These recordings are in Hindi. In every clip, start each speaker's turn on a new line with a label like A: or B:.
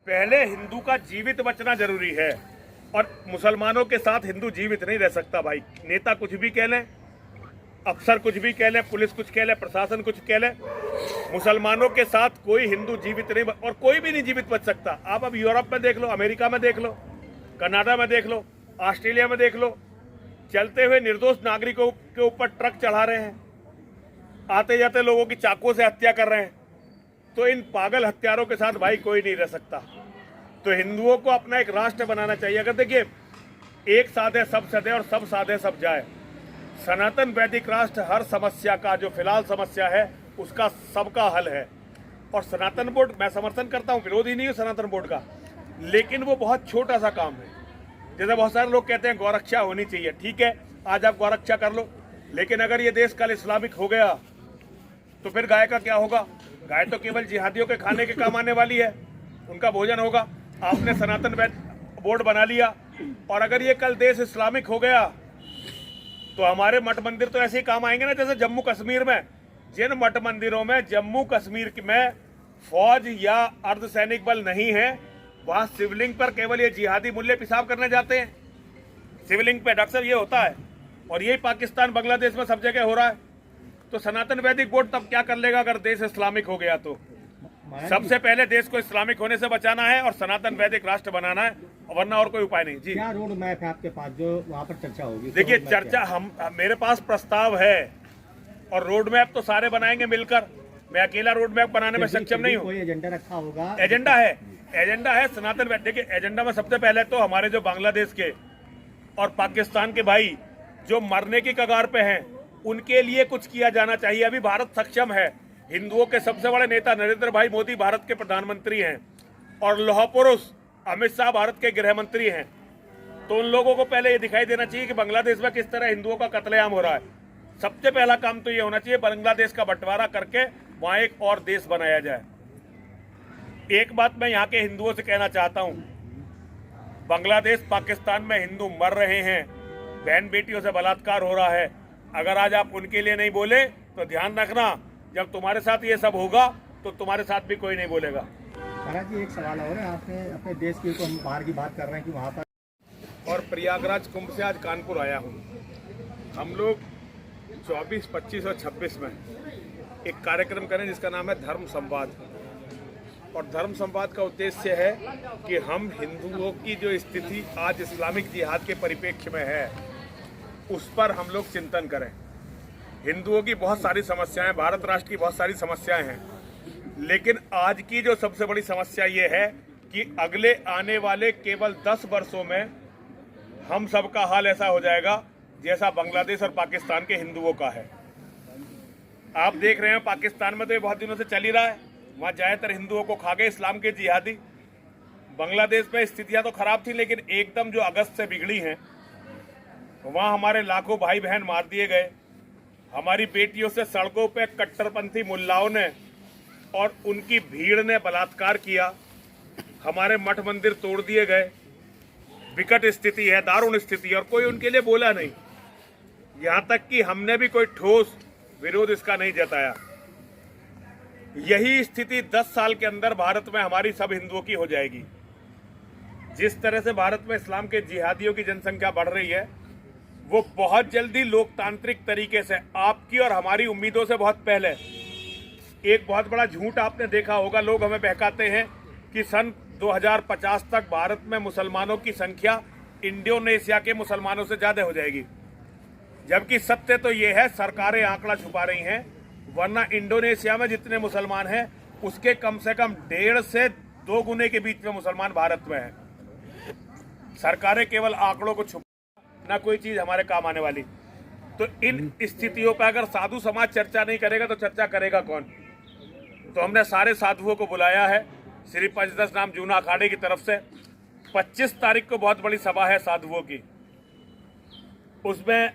A: पहले हिंदू का जीवित बचना जरूरी है और मुसलमानों के साथ हिंदू जीवित नहीं रह सकता भाई। नेता कुछ भी कह लें, अफसर कुछ भी कह लें, पुलिस कुछ कह ले, प्रशासन कुछ कह ले, मुसलमानों के साथ कोई हिंदू जीवित नहीं और कोई भी नहीं जीवित बच सकता। आप अब यूरोप में देख लो, अमेरिका में देख लो, कनाडा में देख लो, ऑस्ट्रेलिया में देख लो, चलते हुए निर्दोष नागरिकों के ऊपर ट्रक चढ़ा रहे हैं, आते जाते लोगों की चाकुओं से हत्या कर रहे हैं। तो इन पागल हत्यारों के साथ भाई कोई नहीं रह सकता। तो हिंदुओं को अपना एक राष्ट्र बनाना चाहिए। अगर देखिए, एक साधे सब सधे और सब साधे सब जाए, सनातन वैदिक राष्ट्र हर समस्या का, जो फिलहाल समस्या है उसका सबका हल है। और सनातन बोर्ड मैं समर्थन करता हूँ, विरोधी नहीं हूँ सनातन बोर्ड का, लेकिन वो बहुत छोटा सा काम है। जैसे बहुत सारे लोग कहते हैं गौरक्षा होनी चाहिए, ठीक है, आज आप गौरक्षा कर लो, लेकिन अगर ये देश कल इस्लामिक हो गया तो फिर गाय का क्या होगा? गाय तो केवल जिहादियों के खाने के काम आने वाली है, उनका भोजन होगा। आपने सनातन बोर्ड बना लिया और अगर ये कल देश इस्लामिक हो गया तो हमारे मठ मंदिर तो ऐसे ही काम आएंगे ना, जैसे जम्मू कश्मीर में जिन मठ मंदिरों में जम्मू कश्मीर में फौज या अर्धसैनिक बल नहीं है, वहां शिवलिंग पर केवल ये जिहादी मूल्य पेशाब करने जाते हैं। शिवलिंग पे अक्सर ये होता है और यही पाकिस्तान बांग्लादेश में सब जगह हो रहा है। तो सनातन वैदिक बोर्ड तब क्या कर लेगा अगर देश इस्लामिक हो गया? तो सबसे पहले देश को इस्लामिक होने से बचाना है और सनातन वैदिक राष्ट्र बनाना है, वरना और कोई उपाय नहीं। जी,
B: क्या रोड मैप है आपके पास जो वहाँ पर चर्चा होगी?
A: देखिए, चर्चा मेरे पास प्रस्ताव है और रोड मैप तो सारे बनाएंगे मिलकर। मैं अकेला रोड मैप बनाने में सक्षम नहीं हूँ।
B: कोई एजेंडा रखा होगा?
A: एजेंडा है सनातन वैदिक। देखिए, एजेंडा में सबसे पहले तो हमारे जो बांग्लादेश के और पाकिस्तान के भाई जो मरने की कगार पे हैं, उनके लिए कुछ किया जाना चाहिए। अभी भारत सक्षम है। हिंदुओं के सबसे बड़े नेता नरेंद्र भाई मोदी भारत के प्रधानमंत्री हैं और लौह पुरुष अमित शाह भारत के गृह मंत्री हैं। तो उन लोगों को पहले ये दिखाई देना चाहिए कि बांग्लादेश में किस तरह हिंदुओं का कत्लेआम हो रहा है। सबसे पहला काम तो ये होना चाहिए, बांग्लादेश का बंटवारा करके वहां एक और देश बनाया जाए। एक बात मैं यहाँ के हिंदुओं से कहना चाहता हूँ, बांग्लादेश पाकिस्तान में हिंदू मर रहे हैं, बहन बेटियों से बलात्कार हो रहा है। अगर आज आप उनके लिए नहीं बोले तो ध्यान रखना, जब तुम्हारे साथ ये सब होगा तो तुम्हारे साथ भी कोई नहीं बोलेगा।
B: महाराज जी, एक सवाल और है। आपने अपने देश की, तो हम बाहर की बात कर रहे हैं कि वहाँ पर
A: और प्रयागराज कुंभ से आज कानपुर आया हूँ। हम लोग 24, 25 और 26 में एक कार्यक्रम करें जिसका नाम है धर्म संवाद। और धर्म संवाद का उद्देश्य है कि हम हिंदुओं की जो स्थिति आज इस्लामिक जिहाद के परिप्रेक्ष्य में है उस पर हम लोग चिंतन करें। हिंदुओं की बहुत सारी समस्याएं, भारत राष्ट्र की बहुत सारी समस्याएं हैं, लेकिन आज की जो सबसे बड़ी समस्या ये है कि अगले आने वाले केवल 10 वर्षों में हम सबका हाल ऐसा हो जाएगा जैसा बांग्लादेश और पाकिस्तान के हिंदुओं का है। आप देख रहे हैं पाकिस्तान में तो ये बहुत दिनों से चल ही रहा है, वहाँ ज्यादातर हिंदुओं को खा गए इस्लाम के जिहादी। बांग्लादेश में स्थितियां तो खराब थी, लेकिन एकदम जो अगस्त से बिगड़ी हैं, वहाँ हमारे लाखों भाई बहन मार दिए गए। हमारी बेटियों से सड़कों पे कट्टरपंथी मुल्लाओं ने और उनकी भीड़ ने बलात्कार किया। हमारे मठ मंदिर तोड़ दिए गए। विकट स्थिति है, दारुण स्थिति है और कोई उनके लिए बोला नहीं। यहाँ तक कि हमने भी कोई ठोस विरोध इसका नहीं जताया। यही स्थिति 10 साल के अंदर भारत में हमारी सब हिंदुओं की हो जाएगी। जिस तरह से भारत में इस्लाम के जिहादियों की जनसंख्या बढ़ रही है, वो बहुत जल्दी लोकतांत्रिक तरीके से आपकी और हमारी उम्मीदों से बहुत पहले, एक बहुत बड़ा झूठ आपने देखा होगा, लोग हमें बहकाते हैं कि सन 2050 तक भारत में मुसलमानों की संख्या इंडोनेशिया के मुसलमानों से ज्यादा हो जाएगी। जबकि सत्य तो ये है, सरकारें आंकड़ा छुपा रही हैं, वरना इंडोनेशिया में जितने मुसलमान हैं उसके कम से कम 1.5 से 2 गुने के बीच में मुसलमान भारत में हैं। सरकारें केवल आंकड़ों को छुपा, ना कोई चीज हमारे काम आने वाली। तो इन स्थितियों पर अगर साधु समाज चर्चा नहीं करेगा तो चर्चा करेगा कौन? तो हमने सारे साधुओं को बुलाया है श्री पंचदश नाम जूना अखाड़े की तरफ से। 25 तारीख को बहुत बड़ी सभा है साधुओं की। उसमें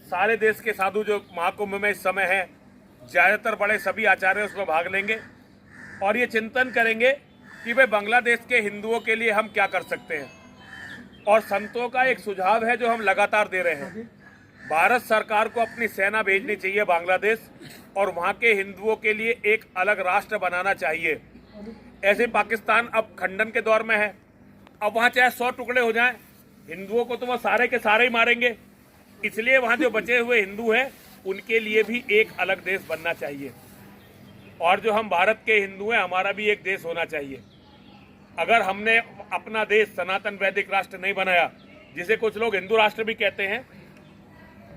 A: सारे देश के साधु जो महाकुंभ में इस समय हैं, ज्यादातर बड़े सभी आचार्य उसमें भाग लेंगे और ये चिंतन करेंगे कि भाई बांग्लादेश के हिंदुओं के लिए हम क्या कर सकते हैं। और संतों का एक सुझाव है जो हम लगातार दे रहे हैं, भारत सरकार को अपनी सेना भेजनी चाहिए बांग्लादेश और वहाँ के हिंदुओं के लिए एक अलग राष्ट्र बनाना चाहिए। ऐसे पाकिस्तान अब खंडन के दौर में है। अब वहां चाहे 100 टुकड़े हो जाएं, हिंदुओं को तो वह सारे के सारे ही मारेंगे। इसलिए वहां जो बचे हुए हिंदू हैं उनके लिए भी एक अलग देश बनना चाहिए। और जो हम भारत के हिंदू हैं, हमारा भी एक देश होना चाहिए। अगर हमने अपना देश सनातन वैदिक राष्ट्र नहीं बनाया, जिसे कुछ लोग हिंदू राष्ट्र भी कहते हैं,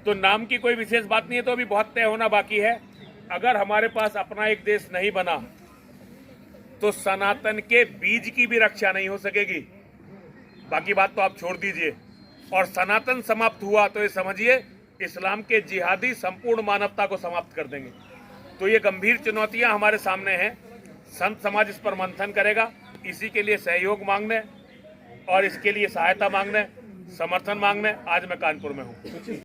A: तो नाम की कोई विशेष बात नहीं है, तो अभी बहुत तय होना बाकी है। अगर हमारे पास अपना एक देश नहीं बना तो सनातन के बीज की भी रक्षा नहीं हो सकेगी। बाकी बात तो आप छोड़ दीजिए। और सनातन समाप्त हुआ तो ये समझिए इस्लाम के जिहादी संपूर्ण मानवता को समाप्त कर देंगे। तो ये गंभीर चुनौतियां हमारे सामने हैं। संत समाज इस पर मंथन करेगा। इसी के लिए सहयोग मांगने और इसके लिए सहायता मांगने, समर्थन मांगने आज मैं कानपुर में हूँ।